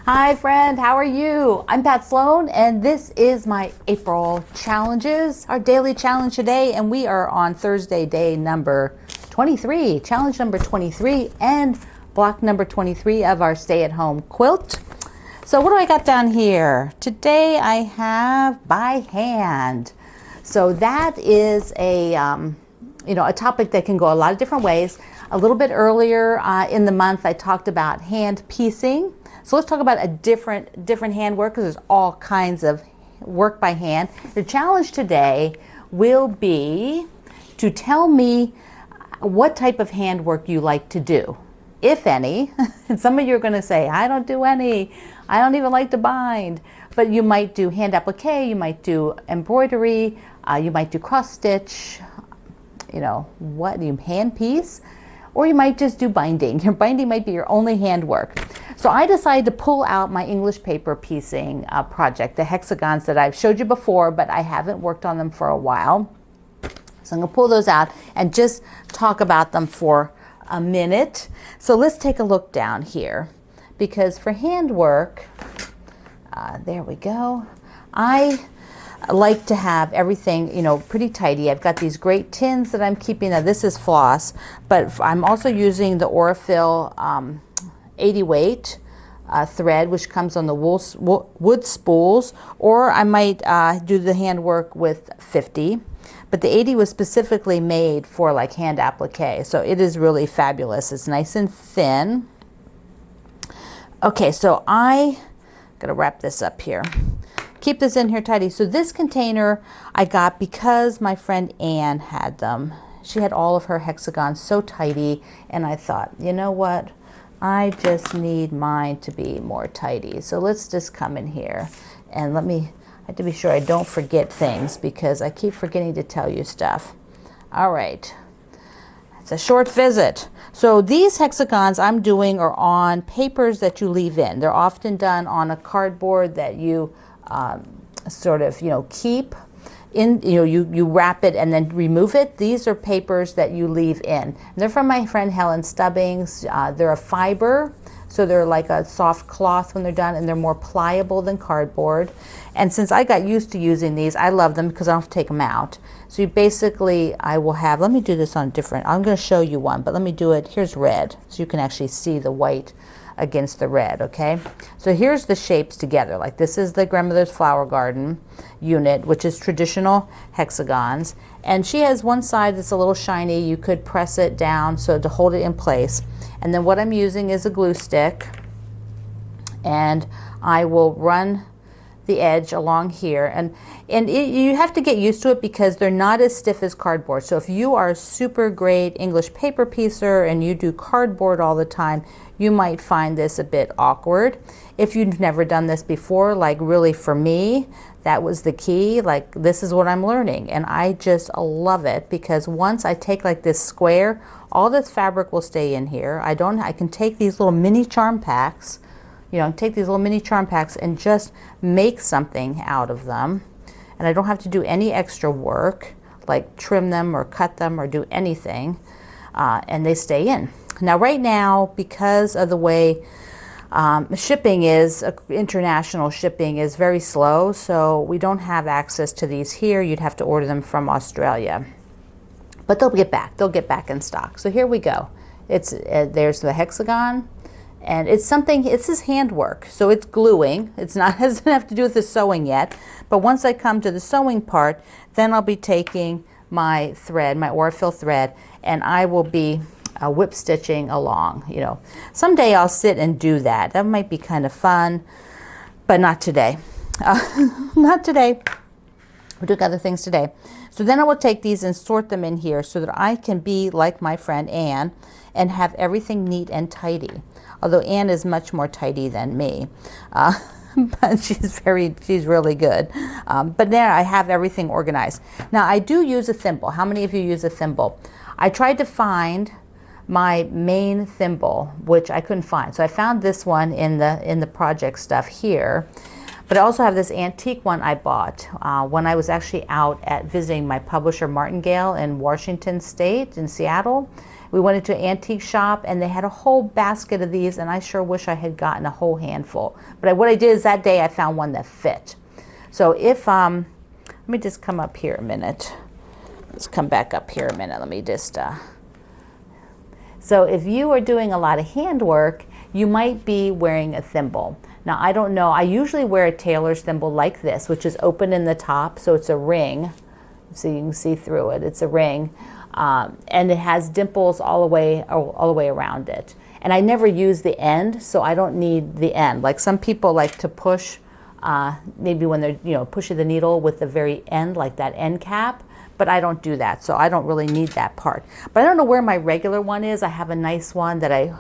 Hi friend, how are you? I'm Pat Sloan and this is my April challenges, our daily challenge today, and we are on Thursday, day number 23, challenge number 23 and block number 23 of our stay-at-home quilt. So what do I got down here? Today I have by hand. So that is a topic that can go a lot of different ways. A little bit earlier in the month I talked about hand piecing. So let's talk about a different handwork, because there's all kinds of work by hand. The challenge today will be to tell me what type of handwork you like to do, if any. And some of you are going to say, I don't do any. I don't even like to bind. But you might do hand applique, you might do embroidery, you might do cross stitch, hand piece, or you might just do binding. Your binding might be your only handwork. So I decided to pull out my English paper piecing project, the hexagons that I've showed you before, but I haven't worked on them for a while. So I'm going to pull those out and just talk about them for a minute. So let's take a look down here, because for handwork, there we go. I like to have everything, pretty tidy. I've got these great tins that I'm keeping. Now this is floss, but I'm also using the Aurifil 80 weight thread, which comes on the wood spools, or I might do the handwork with 50. But the 80 was specifically made for like hand applique, so it is really fabulous. It's nice and thin. Okay, so I gotta wrap this up here. Keep this in here tidy. So this container I got because my friend Anne had them. She had all of her hexagons so tidy, and I thought, you know what? I just need mine to be more tidy. So let's just come in here and I have to be sure I don't forget things, because I keep forgetting to tell you stuff. All right, it's a short visit. So these hexagons I'm doing are on papers that you leave in. They're often done on a cardboard that you keep in, you wrap it and then remove it. These are papers that you leave in. And they're from my friend Helen Stubbings. They're a fiber, so they're like a soft cloth when they're done, and they're more pliable than cardboard. And since I got used to using these, I love them because I don't have to take them out. So I will have, let me do this on different, I'm going to show you one, but let me do it, here's red, so you can actually see the white against the red, okay? So here's the shapes together. Like this is the grandmother's flower garden unit, which is traditional hexagons. And she has one side that's a little shiny. You could press it down so to hold it in place. And then what I'm using is a glue stick. And I will run the edge along here, and you have to get used to it because they're not as stiff as cardboard. So if you are a super great English paper piecer and you do cardboard all the time, you might find this a bit awkward. If you've never done this before, like really for me, that was the key. Like this is what I'm learning, and I just love it, because once I take like this square, all this fabric will stay in here. I can take these little mini charm packs, take these little mini charm packs and just make something out of them. And I don't have to do any extra work, like trim them or cut them or do anything. And they stay in. Now right now, because of the way shipping is, international shipping is very slow, so we don't have access to these here. You'd have to order them from Australia. But they'll get back in stock. So here we go. There's the hexagon. And it's this handwork, so it's gluing. It's not, doesn't have to do with the sewing yet. But once I come to the sewing part, then I'll be taking my thread, my Aurifil thread, and I will be whip stitching along. Someday I'll sit and do that. That might be kind of fun, but not today. Not today. We're doing other things today. So then I will take these and sort them in here so that I can be like my friend Anne and have everything neat and tidy. Although Anne is much more tidy than me, but she's really good. But there I have everything organized. Now I do use a thimble. How many of you use a thimble? I tried to find my main thimble, which I couldn't find. So I found this one in the project stuff here. But I also have this antique one I bought when I was actually out at visiting my publisher Martingale in Washington State in Seattle. We went into an antique shop and they had a whole basket of these, and I sure wish I had gotten a whole handful. But what I did is that day I found one that fit. So if, let me just come up here a minute. Let's come back up here a minute. Let me just, so if you are doing a lot of handwork, you might be wearing a thimble. Now, I don't know. I usually wear a tailor's thimble like this, which is open in the top, so it's a ring. So you can see through it. It's a ring, and it has dimples all the way around it. And I never use the end, so I don't need the end. Like some people like to push, maybe when they're pushing the needle with the very end, like that end cap. But I don't do that, so I don't really need that part. But I don't know where my regular one is. I have a nice one that I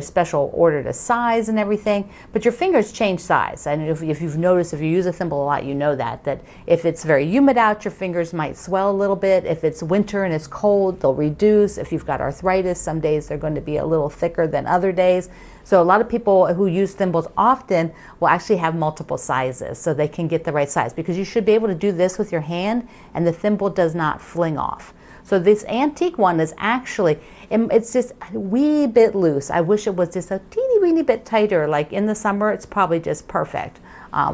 special ordered a size and everything, but your fingers change size. And if you've noticed, if you use a thimble a lot, you know that if it's very humid out, your fingers might swell a little bit. If it's winter and it's cold, they'll reduce. If you've got arthritis, some days they're going to be a little thicker than other days. So a lot of people who use thimbles often will actually have multiple sizes so they can get the right size, because you should be able to do this with your hand and the thimble does not fling off. So this antique one is actually, it's just a wee bit loose. I wish it was just a teeny weeny bit tighter. Like in the summer, it's probably just perfect.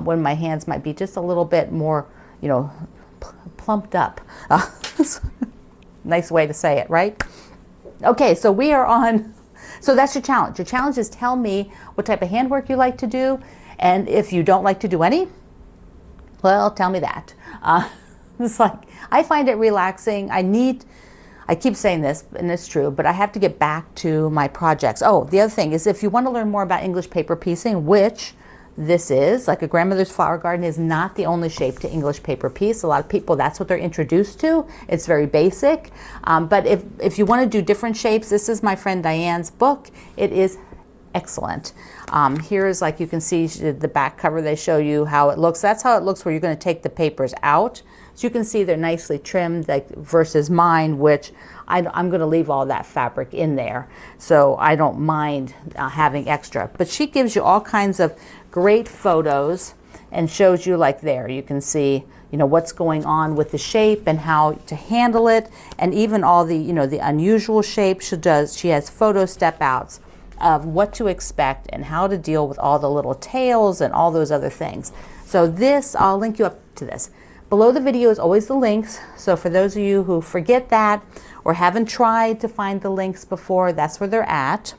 When my hands might be just a little bit more, plumped up. Nice way to say it, right? Okay, so we are on, so that's your challenge. Your challenge is tell me what type of handwork you like to do. And if you don't like to do any, well, tell me that. It's like, I find it relaxing. I keep saying this, and it's true, but I have to get back to my projects. Oh, the other thing is, if you want to learn more about English paper piecing, which this is, like a grandmother's flower garden is not the only shape to English paper piece. A lot of people, that's what they're introduced to. It's very basic. But if you want to do different shapes, this is my friend Diane's book. It is excellent. Here's, like you can see the back cover, they show you how it looks. That's how it looks where you're going to take the papers out. So you can see they're nicely trimmed, like, versus mine, which I'm going to leave all that fabric in there. So I don't mind having extra. But she gives you all kinds of great photos and shows you, like there, you can see, what's going on with the shape and how to handle it. And even all the, the unusual shapes she has photo step outs of what to expect and how to deal with all the little tails and all those other things. So this, I'll link you up to this. Below the video is always the links. So for those of you who forget that or haven't tried to find the links before, that's where they're at.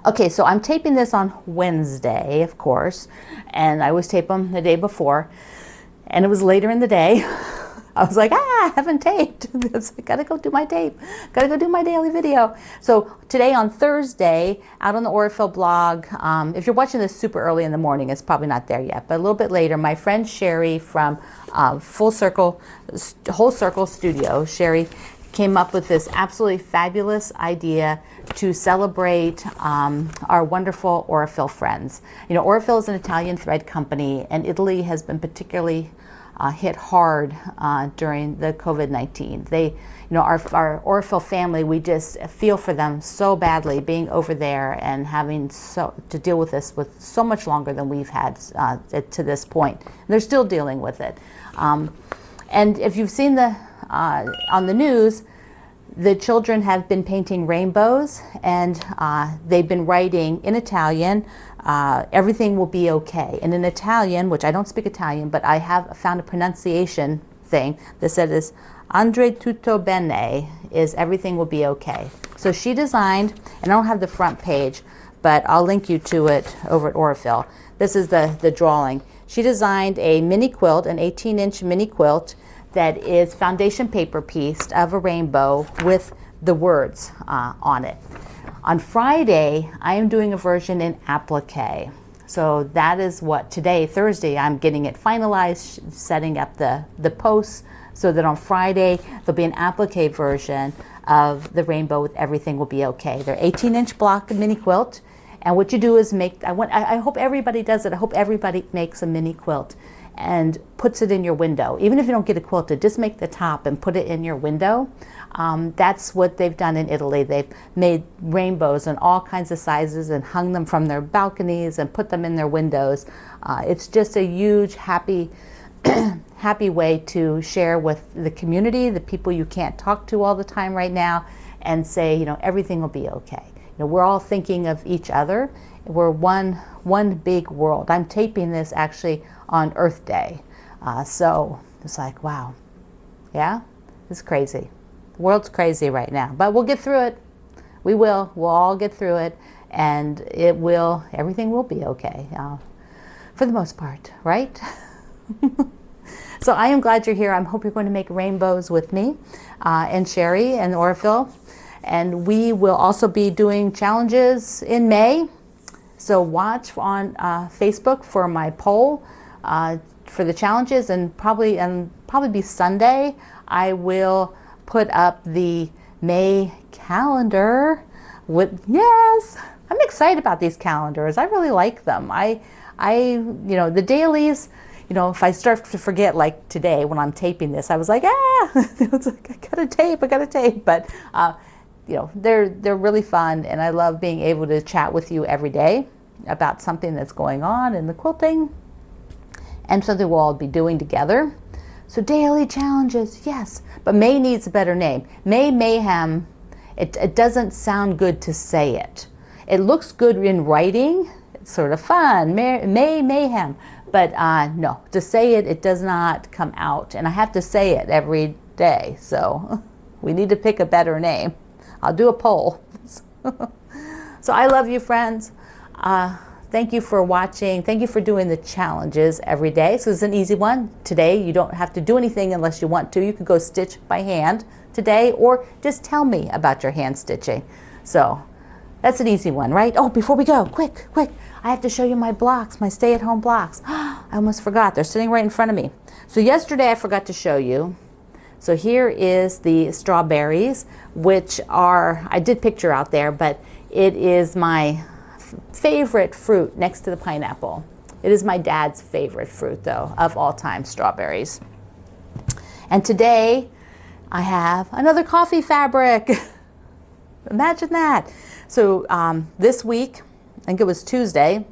Okay, so I'm taping this on Wednesday, of course, and I always tape them the day before. And it was later in the day. I was like, I haven't taped. I gotta go do my tape. Gotta go do my daily video. So today on Thursday, out on the Aurifil blog, if you're watching this super early in the morning, it's probably not there yet, but a little bit later, my friend Sherry from Whole Circle Studio, Sherry, came up with this absolutely fabulous idea to celebrate our wonderful Aurifil friends. Aurifil is an Italian thread company, and Italy has been particularly hit hard during the COVID-19. They, our Aurifil family, we just feel for them so badly, being over there and having to deal with this with so much longer than we've had to this point. They're still dealing with it. And if you've seen on the news, the children have been painting rainbows, and they've been writing in Italian, everything will be okay. And in Italian, which I don't speak Italian, but I have found a pronunciation thing that says, Andre tutto bene, is everything will be okay. So she designed, and I don't have the front page, but I'll link you to it over at Aurifil. This is the drawing. She designed a mini quilt, an 18-inch mini quilt, that is foundation paper pieced of a rainbow with the words on it. On Friday, I am doing a version in applique. So that is what today, Thursday, I'm getting it finalized, setting up the posts, so that on Friday, there'll be an applique version of the rainbow with everything will be okay. They're 18-inch block mini quilt. And what you do is I hope everybody does it. I hope everybody makes a mini quilt and puts it in your window. Even if you don't get it quilted, just make the top and put it in your window. That's what they've done in Italy. They've made rainbows in all kinds of sizes and hung them from their balconies and put them in their windows. It's just a huge, happy happy way to share with the community, the people you can't talk to all the time right now, and say, you know, everything will be okay. You know, we're all thinking of each other. We're one big world. I'm taping this actually on Earth Day. So it's like, wow, yeah, it's crazy. The world's crazy right now, but we'll get through it. We will. We'll all get through it, and everything will be okay for the most part, right? So I am glad you're here. I hope you're going to make rainbows with me and Sherry and Orville. And we will also be doing challenges in May. So watch on Facebook for my poll for the challenges, and probably be Sunday, I will put up the May calendar with, yes, I'm excited about these calendars. I really like them. You know, the dailies, you know, if I start to forget, like today when I'm taping this, I was like, it's like, I gotta tape. But, you know, they're really fun, and I love being able to chat with you every day about something that's going on in the quilting and something we'll all be doing together. So daily challenges, yes, but May needs a better name. May Mayhem, it doesn't sound good to say it. It looks good in writing. It's sort of fun, May Mayhem. But no, to say it, it does not come out. And I have to say it every day. So we need to pick a better name. I'll do a poll. So I love you, friends. Thank you for watching. Thank you for doing the challenges every day. So it's an easy one. Today, you don't have to do anything unless you want to. You could go stitch by hand today, or just tell me about your hand stitching. So that's an easy one, right? Oh, before we go, quick. I have to show you my blocks, my stay-at-home blocks. I almost forgot. They're sitting right in front of me. So yesterday I forgot to show you. So here is the strawberries, which are, I did picture out there, but it is my favorite fruit next to the pineapple. It is my dad's favorite fruit, though, of all time, strawberries. And today I have another coffee fabric. Imagine that. So this week, I think it was Tuesday,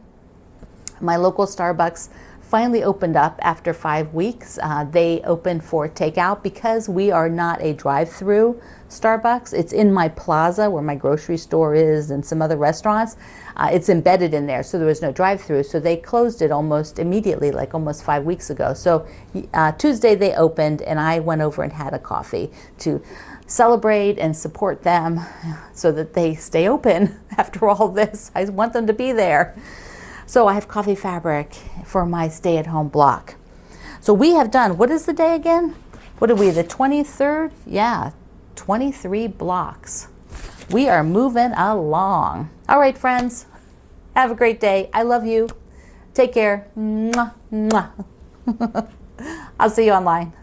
my local Starbucks finally opened up after 5 weeks. They opened for takeout because we are not a drive-through Starbucks. It's in my plaza where my grocery store is and some other restaurants. It's embedded in there, so there was no drive-through. So they closed it almost immediately, like almost 5 weeks ago. So Tuesday they opened, and I went over and had a coffee to celebrate and support them so that they stay open after all this. I want them to be there. So I have coffee fabric for my stay-at-home block. So we have done, what is the day again? What are we, the 23rd? Yeah, 23 blocks. We are moving along. All right, friends, have a great day. I love you. Take care. Mwah, mwah. I'll see you online.